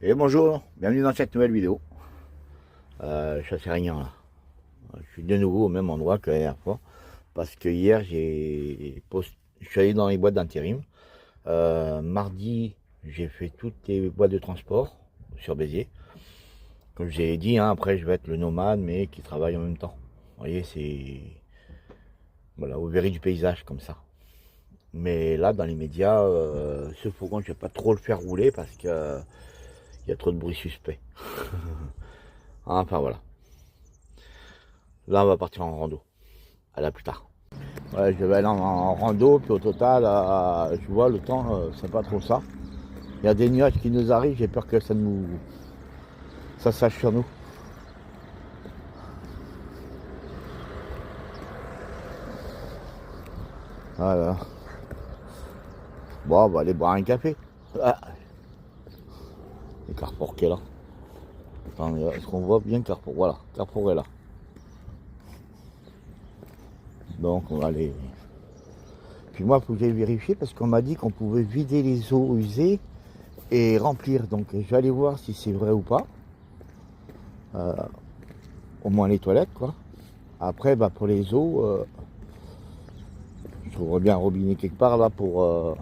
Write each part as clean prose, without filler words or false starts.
Et bonjour, bienvenue dans cette nouvelle vidéo. Je sais rien là. Je suis de nouveau au même endroit que la dernière fois. Parce que hier, je suis allé dans les boîtes d'intérim. Mardi, j'ai fait toutes les boîtes de transport sur Béziers. Comme je vous ai dit, hein, après je vais être le nomade, mais qui travaille en même temps. Vous voyez, c'est... Voilà, vous verrez du paysage comme ça. Mais là, dans les médias, ce fourgon, je vais pas trop le faire rouler parce que il y a trop de bruit suspect. Enfin voilà. Là, on va partir en rando. À la plus tard. Ouais, je vais aller en rando, puis au total, je vois le temps, c'est pas trop ça. Il y a des nuages qui nous arrivent, j'ai peur que ça sache sur nous. Voilà. Bon, on va aller boire un café. Ah, le Carrefour qui est là. Attendez, est-ce qu'on voit bien Carrefour? Voilà, Carrefour est là. Donc on va aller. Puis moi, il faut que j'aille vérifier parce qu'on m'a dit qu'on pouvait vider les eaux usées et remplir. Donc je vais aller voir si c'est vrai ou pas. Au moins les toilettes, quoi. Après, bah, pour les eaux, je trouverais bien un robinet quelque part là pour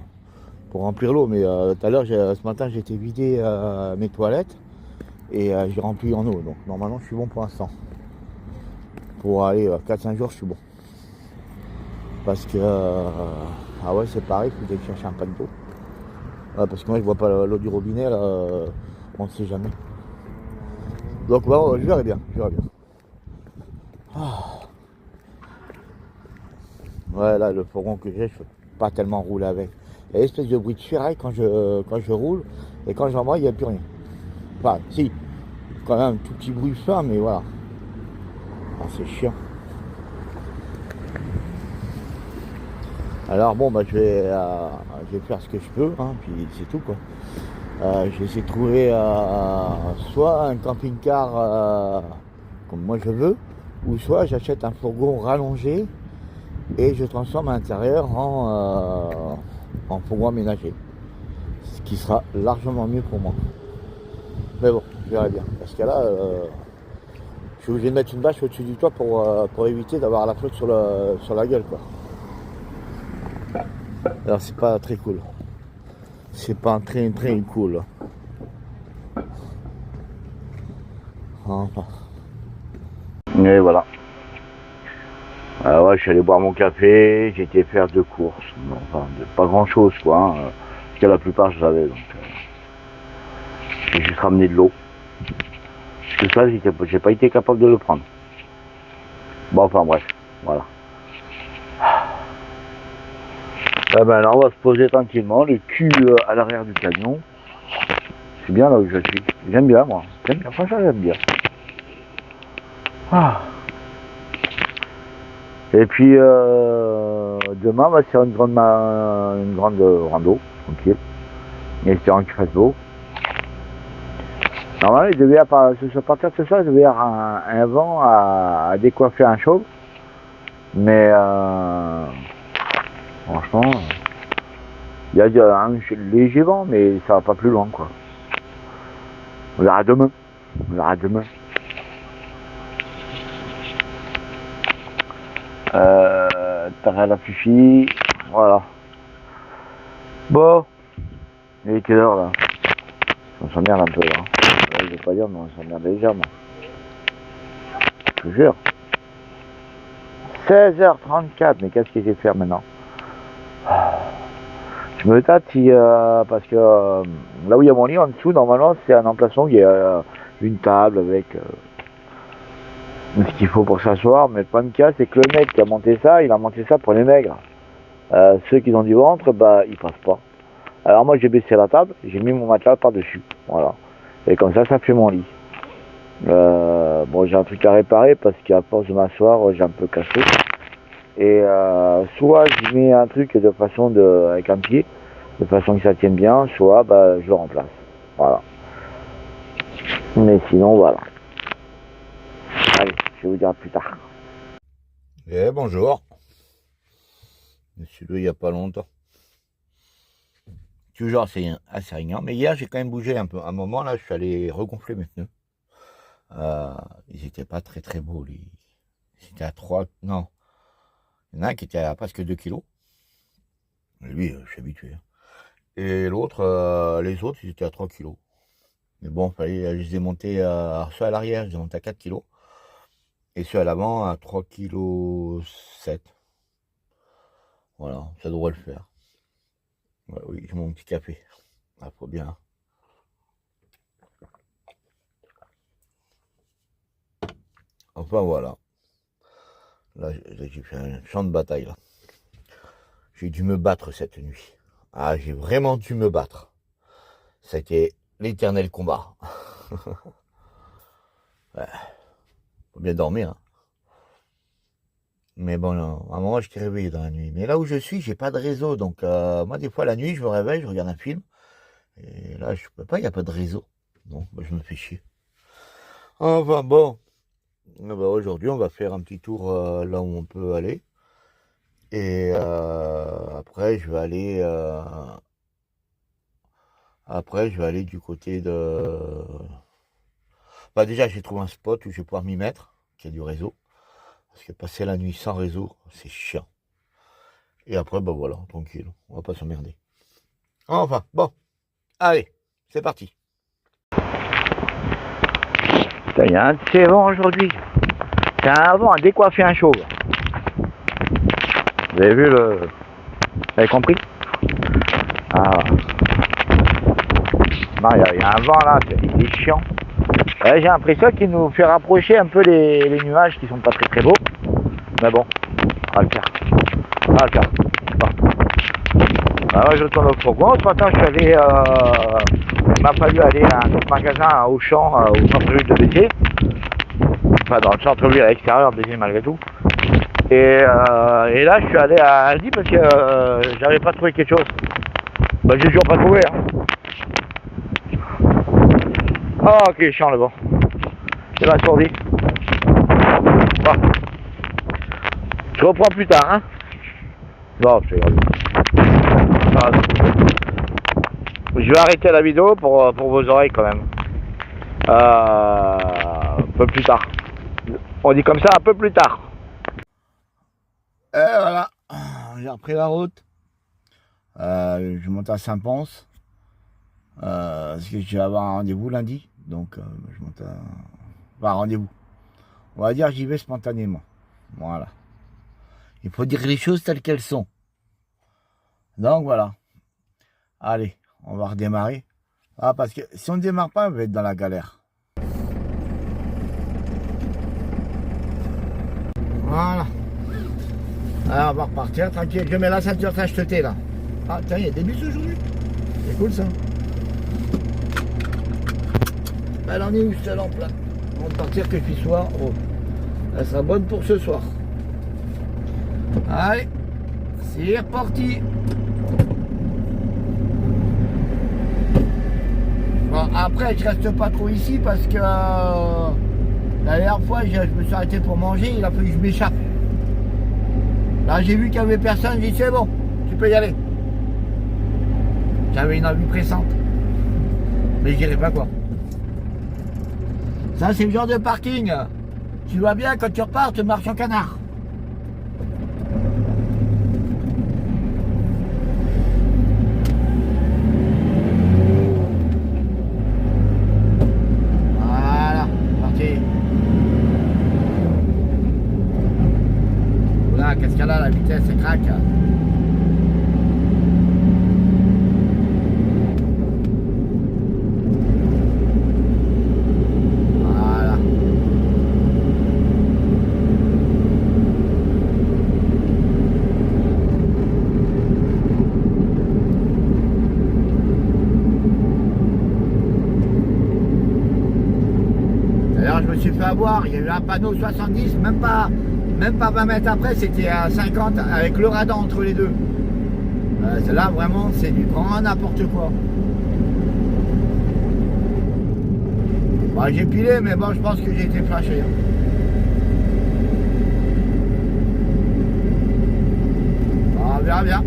remplir l'eau. Mais tout à l'heure, ce matin, j'ai été vider mes toilettes et j'ai rempli en eau. Donc normalement, je suis bon pour l'instant. Pour aller 4-5 jours, je suis bon. Parce que, ah ouais, c'est pareil, il faut que j'aille chercher un pack d'eau. Parce que moi, je vois pas l'eau du robinet, là, on ne sait jamais. Donc, bon, je verrai bien, je verrai bien. Ah. Ouais, là, le fourgon que j'ai, je ne peux pas tellement rouler avec. Il y a une espèce de bruit de ferraille quand je roule, et quand j'embraye, il n'y a plus rien. Enfin, si, quand même un tout petit bruit fin, mais voilà. Ah, c'est chiant. Alors bon, bah, je vais faire ce que je peux, hein, puis c'est tout, quoi. Je vais essayer de trouver soit un camping-car comme moi je veux, ou soit j'achète un fourgon rallongé et je transforme à l'intérieur en fourgon aménagé. Ce qui sera largement mieux pour moi. Mais bon, je verrai bien. Parce que là, je suis obligé de mettre une bâche au-dessus du toit pour éviter d'avoir la flotte sur la gueule, quoi. Alors c'est pas très cool. C'est pas très très cool. Enfin. Et voilà. Ouais, je suis allé boire mon café, j'ai été faire 2 courses. Enfin, pas grand chose, quoi. Hein. Parce que la plupart, je savais. Donc, j'ai juste ramené de l'eau. Tout ça, j'ai pas été capable de le prendre. Bon, enfin, bref. Voilà. Eh ben, là, on va se poser tranquillement, le cul à l'arrière du camion. C'est bien là où je suis. J'aime bien, moi. J'aime bien. Franchement, j'aime bien. Ah. Et puis, demain, on va se faire une grande rando, tranquille. En espérant qu'il fasse beau. Normalement, il devait, à partir de ce soir, il devait y avoir un vent à décoiffer un chauve. Mais, franchement, il y a un léger vent, mais ça va pas plus loin, quoi. On verra demain. On verra demain. T'as la fifi. Voilà. Bon. Il est quelle heure là? On s'emmerde un peu là. Ouais, je vais pas dire, mais on s'emmerde légèrement. Je te jure. 16h34, mais qu'est-ce que j'ai fait maintenant? Je me tâte si, parce que là où il y a mon lit en dessous, normalement c'est un emplacement où il y a une table avec ce qu'il faut pour s'asseoir. Mais le problème qu'il y a, c'est que le mec qui a monté ça, il a monté ça pour les maigres. Ceux qui ont du ventre, bah ils passent pas. Alors moi j'ai baissé la table, j'ai mis mon matelas par-dessus. Voilà. Et comme ça fait mon lit. Bon, j'ai un truc à réparer parce qu'à force de m'asseoir, j'ai un peu cassé. Et soit je mets un truc avec un pied, de façon que ça tienne bien, soit bah, je le remplace. Voilà. Mais sinon, voilà. Allez, je vais vous dire à plus tard. Eh bonjour. Je suis là il n'y a pas longtemps. toujours assez régnant. Mais hier, j'ai quand même bougé un peu. À un moment, là, je suis allé regonfler mes pneus. Ils n'étaient pas très très beaux. Ils étaient à 3. Non. Il y en a un qui était à presque 2 kilos. Et lui, je suis habitué. Et l'autre, les autres, ils étaient à 3 kilos. Mais bon, fallait, je les ai montés, ceux à l'arrière, je les ai montés à 4 kilos. Et ceux à l'avant à 3 kg 7. Voilà, ça devrait le faire. Ouais, oui, j'ai mon petit café. Ah, faut bien. Enfin voilà. Là, j'ai fait un champ de bataille là. J'ai dû me battre cette nuit. Ah, j'ai vraiment dû me battre. Ça a été l'éternel combat. Ouais, faut bien dormir. Hein. Mais bon, à un moment, je t'ai réveillé dans la nuit. Mais là où je suis, j'ai pas de réseau. Donc, moi, des fois, la nuit, je me réveille, je regarde un film. Et là, je peux pas, il n'y a pas de réseau. Donc, bah, je me fais chier. Enfin, bon. Bah, aujourd'hui, on va faire un petit tour là où on peut aller. Et après, je vais aller... après, je vais aller du côté de... Bah, déjà, j'ai trouvé un spot où je vais pouvoir m'y mettre, qui a du réseau. Parce que passer la nuit sans réseau, c'est chiant. Et après, bah voilà, tranquille, on va pas s'emmerder. Enfin, bon, allez, c'est parti. Il y a un de ces vents aujourd'hui. C'est un vent à décoiffer un chauve. Vous avez vu le... Vous avez compris? Ah. Non, il y a un vent là, c'est chiant. J'ai l'impression qu'il nous fait rapprocher un peu les nuages qui sont pas très très beaux. Mais bon, on va le faire. On va le faire. Bon. Alors je retourne au fourgon. Ce matin, je suis allé... il m'a fallu aller à un autre magasin à Auchan, au centre-ville de Béziers. Enfin, dans le centre-ville à l'extérieur de Béziers malgré tout. Et là, je suis allé à Aldi parce que j'avais pas trouvé quelque chose. Bah, j'ai toujours pas trouvé. Hein. Oh, ok, chiant le vent. C'est ma sourdie. Bon. Je reprends plus tard, hein. Non, c'est grave. Je vais arrêter la vidéo pour vos oreilles quand même. Un peu plus tard. On dit comme ça, un peu plus tard. Et voilà. J'ai repris la route. Je monte à Saint-Pons. Parce que je vais avoir un rendez-vous lundi. Donc, je monte à... Enfin, rendez-vous. On va dire j'y vais spontanément. Voilà. Il faut dire les choses telles qu'elles sont. Donc, voilà. Allez, on va redémarrer. Ah, parce que si on ne démarre pas, on va être dans la galère. Voilà. Alors, on va repartir tranquille. Je mets la ceinture tachetetée là. Ah, tiens, il y a des bus aujourd'hui. C'est cool ça. Elle en est où cette lampe là? On va partir que puis soir. Oh. Elle sera bonne pour ce soir. Allez, c'est reparti. Bon, après, je reste pas trop ici parce que la dernière fois, je me suis arrêté pour manger. Il a fallu que je m'échappe. Là, j'ai vu qu'il n'y avait personne. J'ai dit, c'est bon, tu peux y aller. J'avais une envie pressante. Mais je dirais pas quoi. Ça, c'est le genre de parking. Tu vois bien, quand tu repars, tu marches en canard. Voilà, parti. Voilà, qu'est-ce qu'il y a là, la vitesse, c'est craque. Je me suis fait avoir, il y a eu un panneau 70, même pas 20 mètres après, c'était à 50 avec le radar entre les deux. Là vraiment c'est du grand n'importe quoi. Bon, j'ai pilé mais bon je pense que j'ai été flashé. On verra bien.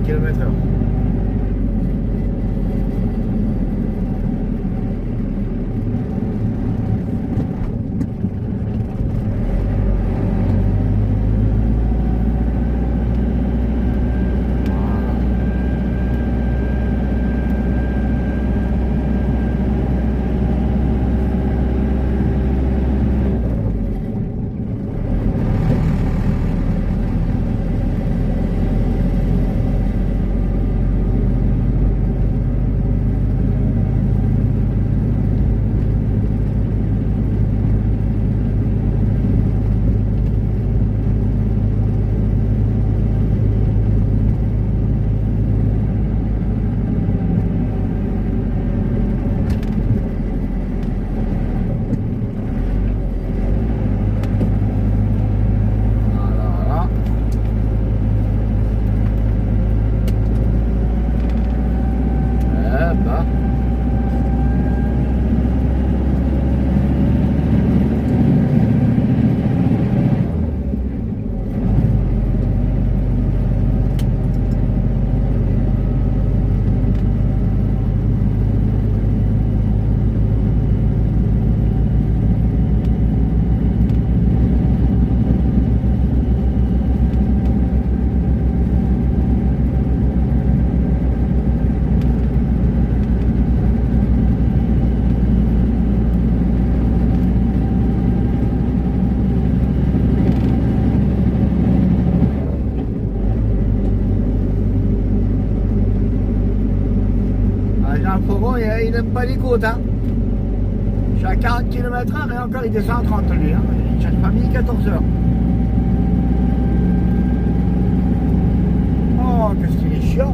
km/h. Il n'aime pas les côtes, hein. Je suis à 40 km/h et encore il descend à 30 lui, hein. Il cherche pas mis 14 heures. Oh, qu'est-ce qu'il est chiant.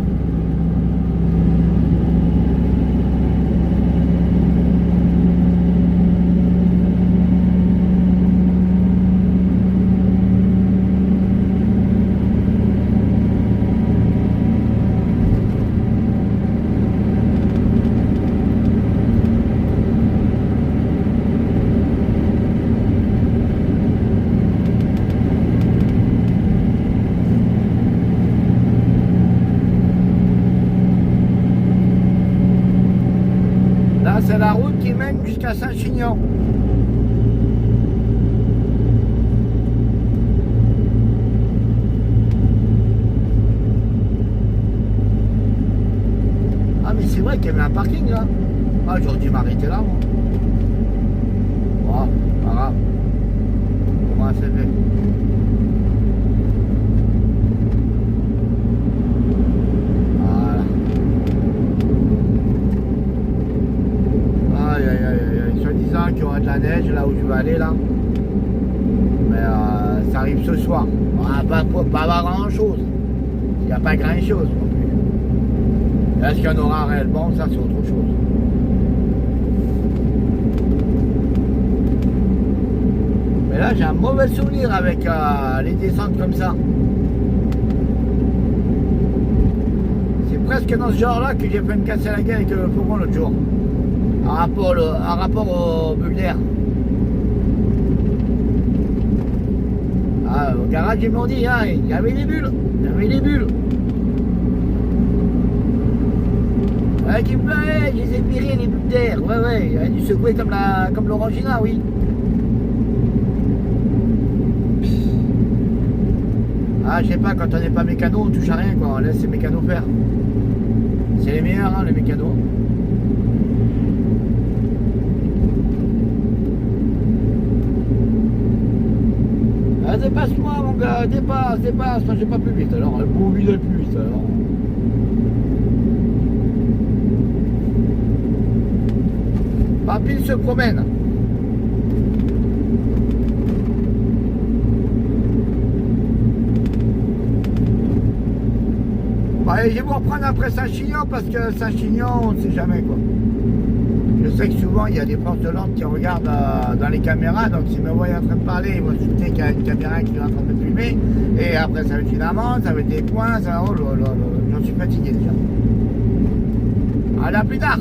C'est la route qui mène jusqu'à Saint-Chinian. Ah mais c'est vrai qu'il y avait un parking là. Ah j'aurais dû m'arrêter là moi. Oh, pas grave. Comment c'est fait? Qu'il y aura de la neige là où je vais aller là, mais ça arrive ce soir. Pas grand chose, il n'y a pas grand chose non plus. Est-ce qu'il y en aura réellement? Ça c'est autre chose. Mais là j'ai un mauvais souvenir avec les descentes comme ça. C'est presque dans ce genre là que j'ai fait me casser la gueule avec le fourgon l'autre jour. En rapport au bulle d'air. Ah, au garage, ils m'ont dit, hein, il y avait des bulles. Il y avait des bulles. Ouais, tu me parlais, je les ai virées, les bulles d'air. Ouais, il a dû secouer comme l'Orangina, oui. Ah, je sais pas, quand on n'est pas mécano, on touche à rien, quoi. On laisse les mécanos faire. C'est les meilleurs, hein, les mécanos. Dépasse-moi mon gars, dépasse, moi j'ai pas plus vite alors, le bon il est plus vite alors. Papy se promène. Allez, je vais vous reprendre après Saint-Chinian parce que Saint-Chinian, on ne sait jamais quoi. Je sais que souvent il y a des forces de l'ordre qui regardent dans les caméras, donc s'ils me voient en train de parler, ils vont se douter qu'il y a une caméra qui est en train de filmer, et après ça va être une amende, ça va être des points, ça va... Oh là là, j'en suis fatigué déjà. Allez, à plus tard.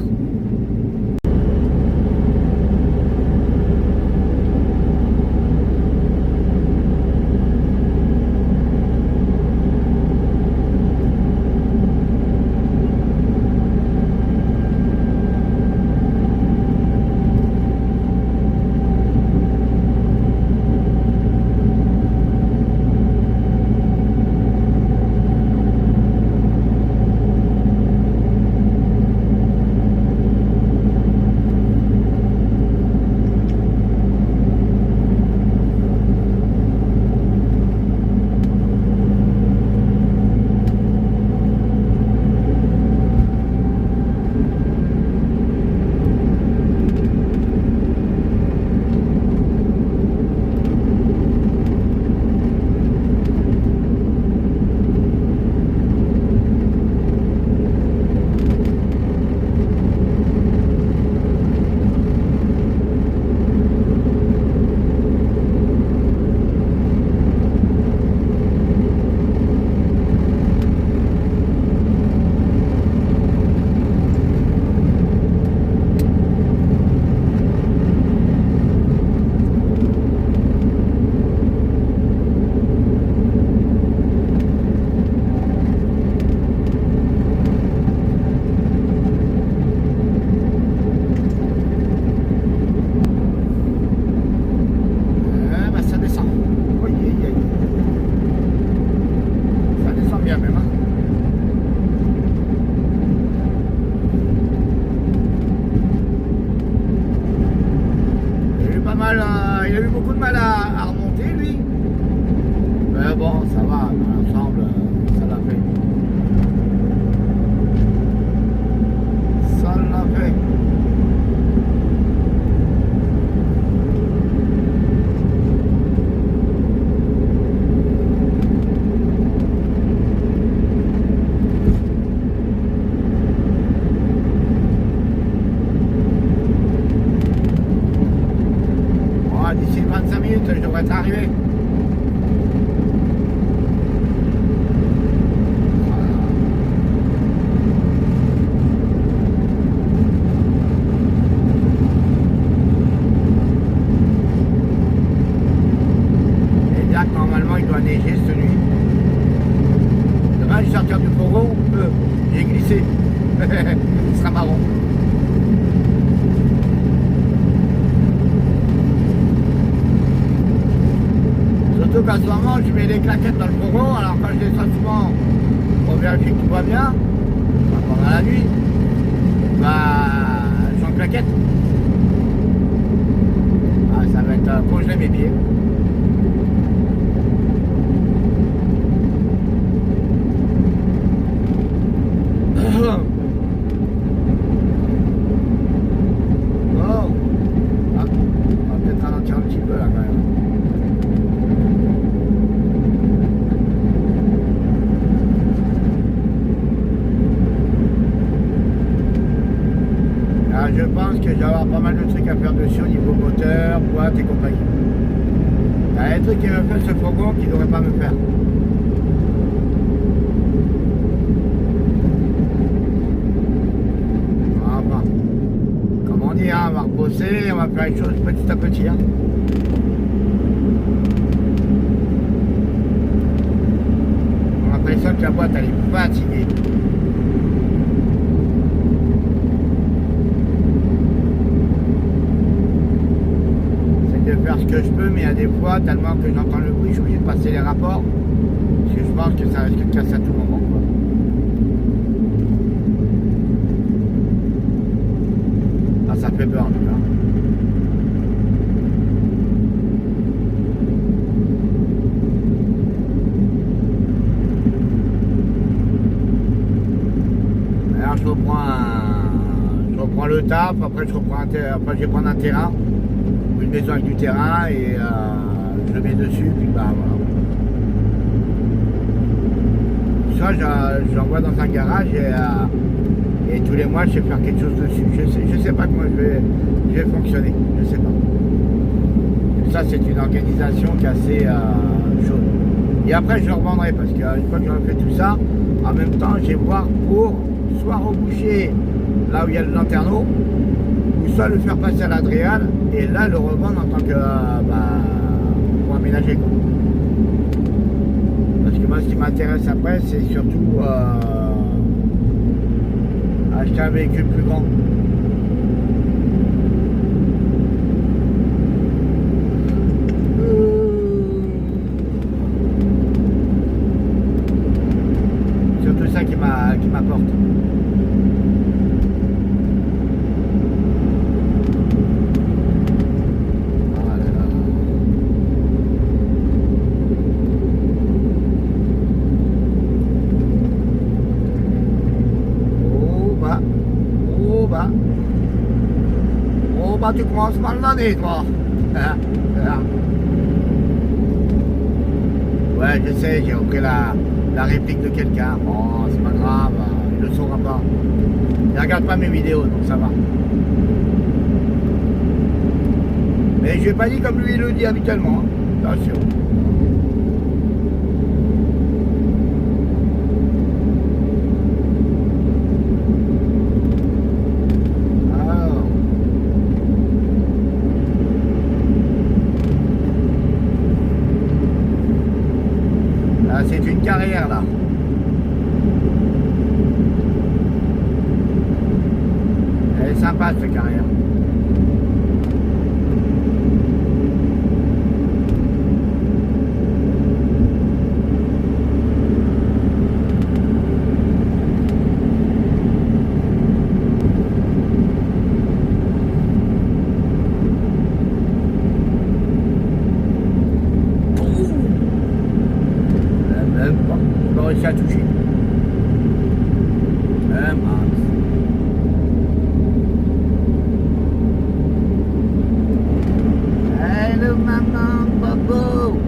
arriver. Normalement il doit neiger cette nuit. Demain je vais sortir du fourgon, j'ai glissé. Ce sera marrant. Surtout qu'à ce moment je mets les claquettes dans le fourgon, alors quand je descends souvent pour vérifier que tout va bien, pendant la nuit, je suis en claquette. Ah, ça va être congeler mes pieds. Je pense que je vais avoir pas mal de trucs à faire dessus au niveau moteur, boîte et compagnie. Il y a des trucs qui me fait ce fourgon qui ne devrait pas me faire. Enfin, comme on dit, hein, on va rebosser, on va faire les choses petit à petit. Hein. On a l'impression que la boîte elle est fatiguée. Faire ce que je peux, mais il y a des fois, tellement que j'entends le bruit, je suis obligé de passer les rapports, parce que je pense que ça risque de casser à tout moment. Quoi. Ah, ça fait peur en tout cas. Alors je reprends le taf, après je vais prendre un terrain. Une maison avec du terrain et je le mets dessus, puis bah voilà. Ça, j'envoie dans un garage et tous les mois je sais faire quelque chose dessus. Je sais pas comment je vais fonctionner, je sais pas. Ça, c'est une organisation qui est assez chaude. Et après, je le revendrai parce qu'une fois que j'aurai fait tout ça, en même temps, je vais voir pour soit reboucher là où il y a le lanterneau, ou soit le faire passer à l'Adréal et là le revendre en tant que pour aménager quoi. Parce que moi ce qui m'intéresse après c'est surtout acheter un véhicule plus grand. Surtout ça qui m'apporte. Oh bah tu commences mal l'année toi. Ouais je sais, j'ai repris la réplique de quelqu'un. Bon c'est pas grave, il le saura pas. Il regarde pas mes vidéos donc ça va. Mais je l'ai pas dit comme lui il le dit habituellement, hein. Attention. C'est une carrière là. Elle est sympa cette carrière. À toucher. Hello maman, bobo.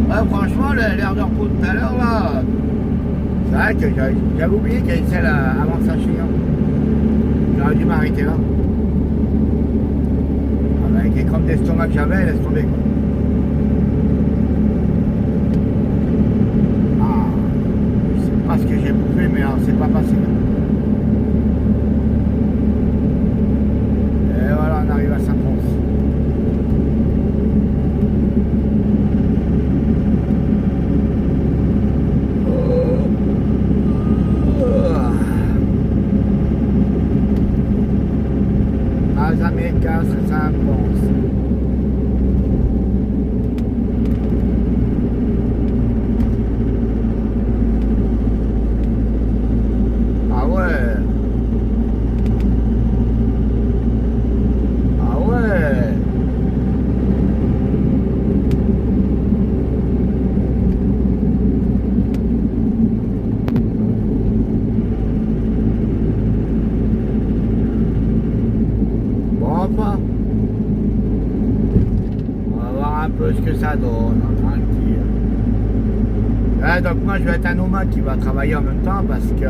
Ouais, franchement, l'air de repos tout à l'heure là, c'est vrai que j'avais oublié qu'il y avait celle avant Saint-Chinian. J'aurais dû m'arrêter là. Avec les crampes d'estomac que j'avais, laisse tomber. Ah, je sais pas ce que j'ai bouffé, mais alors c'est pas passé. Et voilà, on arrive à Saint-Pons. Américas, Saint-Pons. Ah ouais. Ah ouais. On va voir un peu ce que ça donne, tranquille. Ouais, donc moi je vais être un nomade qui va travailler en même temps parce que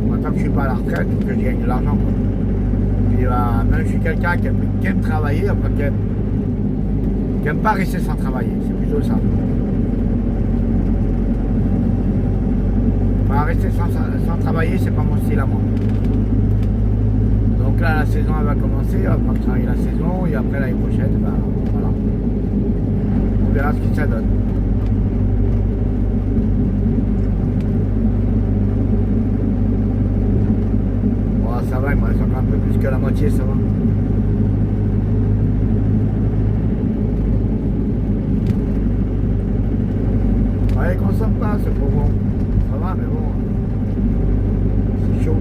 moi, tant que je suis pas à la retraite, il faut que je gagne de l'argent. Puis même je suis quelqu'un qui aime travailler, enfin qui aime pas rester sans travailler, c'est plutôt ça. Enfin, rester sans travailler, c'est pas mon style à moi. Donc là, la saison elle va commencer, on va travailler la saison et après l'année prochaine, ben, voilà. On verra ce que ça donne. Bon, ça va, il me reste encore un peu plus que la moitié, ça va. Ouais, il consomme pas, c'est pas bon. Ça va, mais bon, c'est chaud.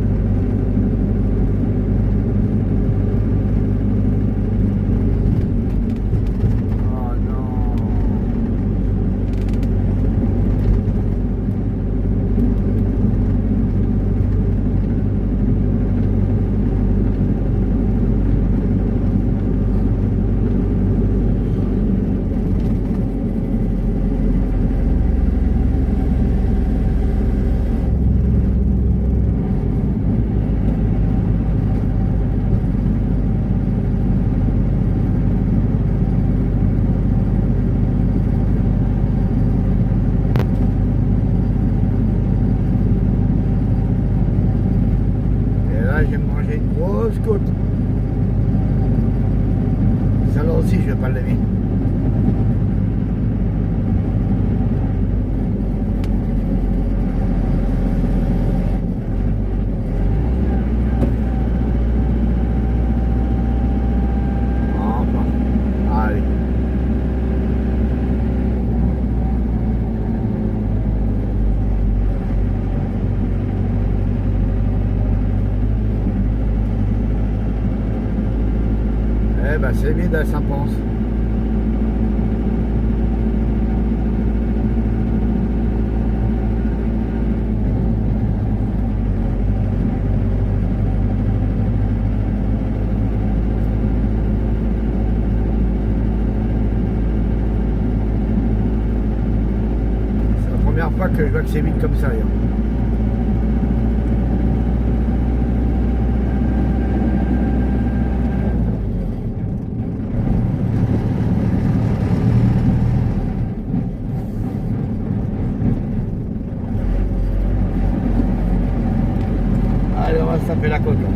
J'ai mangé une grosse côte. Celle-là aussi, je vais pas le lever. Enfin, allez. Eh ben c'est vide à Saint-Pons. C'est la première fois que je vois que c'est vide comme ça. Hier. Allez, on va se taper la côte. Là.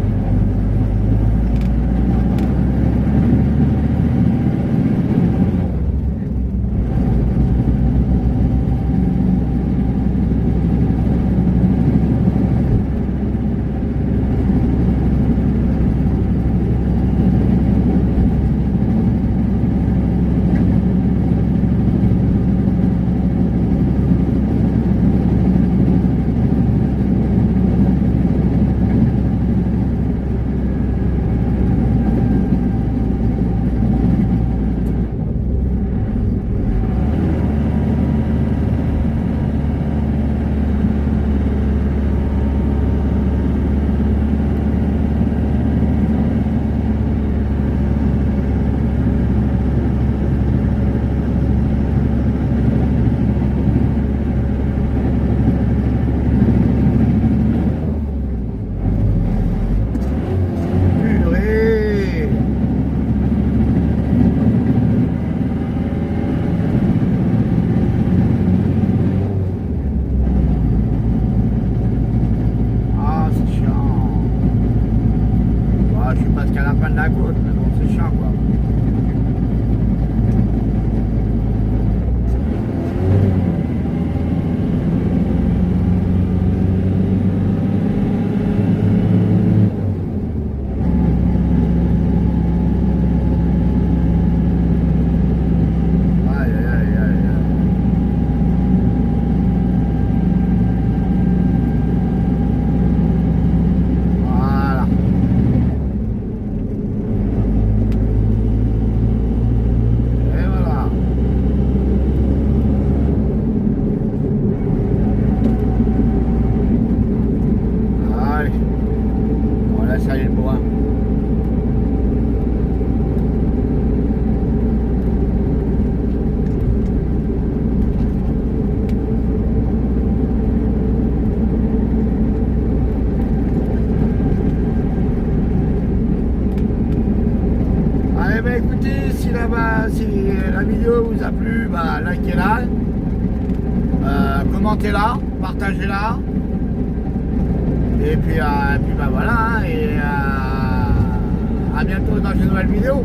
si la vidéo vous a plu, bah, likez-la, commentez-la, partagez-la. Et puis bah voilà, hein, et à bientôt dans une nouvelle vidéo.